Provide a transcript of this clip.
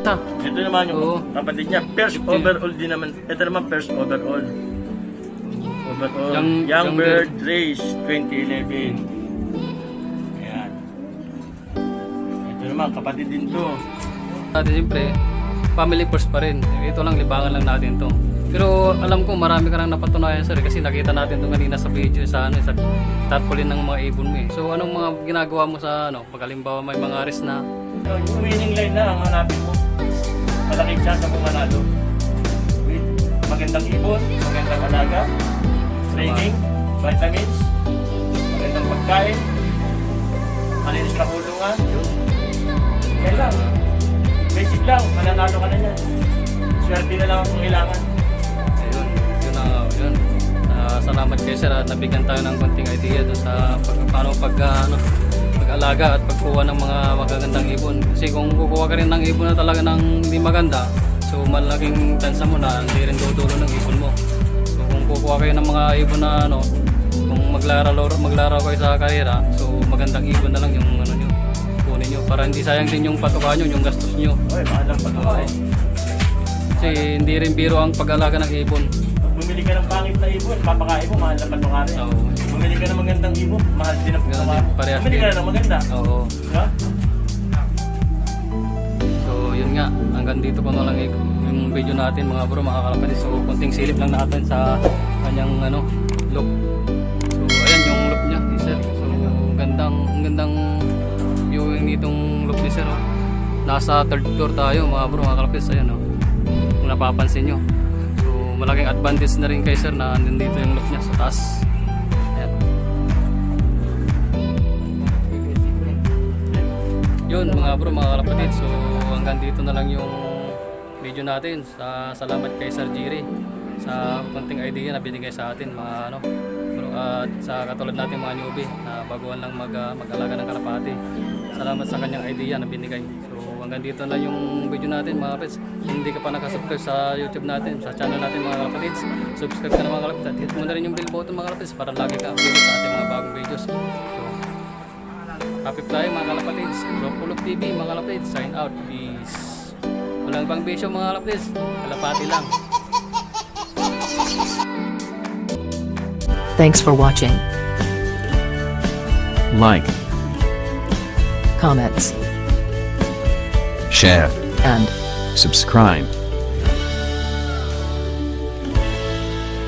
ha. Ito naman yung Oo. kapatid niya. First overall din naman. Ito naman first overall. Overall. Young Bird Race 2011. Ayan. Ito naman, kapatid din to. At siyempre, family first pa rin. Ito lang, libangan lang natin to. Pero alam ko marami ka nang napatunayan sir kasi nakita natin ito kanina sa video sa sa tarpaulin ng mga ibon mo eh. So anong mga ginagawa mo sa pag halimbawa may mga res na Yung winning line na ang hanapin mo. Malaking chance na pumanalo. With magandang ibon, magandang alaga, training, vitamins, magandang pagkain, malinis na kulungan. Yan lang. Basic lang, mananalo ka na yan. Swerte na lang ang kailangan. yun. Salamat kayo sir at nabigyan tayo ng konting idea doon sa paano pag-alaga at pagkuha ng mga magagandang ibon. Kasi kung kukuha ka rin ng ibon na talaga ng hindi maganda, so malaking tansa mo na hindi rin dudulo ng ibon mo. So kung kukuha kayo ng mga ibon na kung maglaro kayo sa karera, so magandang ibon na lang yung nyo, kunin nyo para hindi sayang din yung patuka nyo, yung gastos nyo. Oy, mahal ang patuka eh. Kasi hindi rin biro ang pag-alaga ng ibon. Bumili ka ng pangit na ibon, papakain mo, mahal na patuka rin. Oo. Bumili ka ng magandang ibon, mahal din ang patuka. Parehas Bumili ka din. na ng maganda. Oo. Diba? So yun nga, hanggang dito ko na lang yung video natin mga bro, mga kalapatid. So konting silip lang natin sa kanyang look. So ayan yung look niya, sir. So ang gandang viewing nitong look ni sir. Nasa third floor tayo mga bro, mga kalapatid. Ayan kung napapansin nyo. So malaking advantage na rin kay sir na nandito yung look niya sa taas. Ayan. Yun mga bro, mga kalapatid. So hanggang dito na lang yung video natin. Salamat kay Sir Jerry sa konting idea na binigay sa atin mga bro, at sa katulad natin mga newbie na baguhan lang mag-alaga ng kalapati. Salamat sa kanyang idea na binigay. So hanggang dito na yung video natin mga kapits. Kung hindi ka pa nakasubscribe sa YouTube natin, sa channel natin mga kalapatids, subscribe ka na mga kalapatids at hit mo na rin yung bell button mga kalapatids para lagi ka updated sa ating mga bagong videos. So happy tayo mga kalapatids. Pulok TV mga kalapatids, sign out. Peace. Walang ibang bisyo mga kalapatids, kalapati lang. Thanks for watching. Like, Comments share, and subscribe.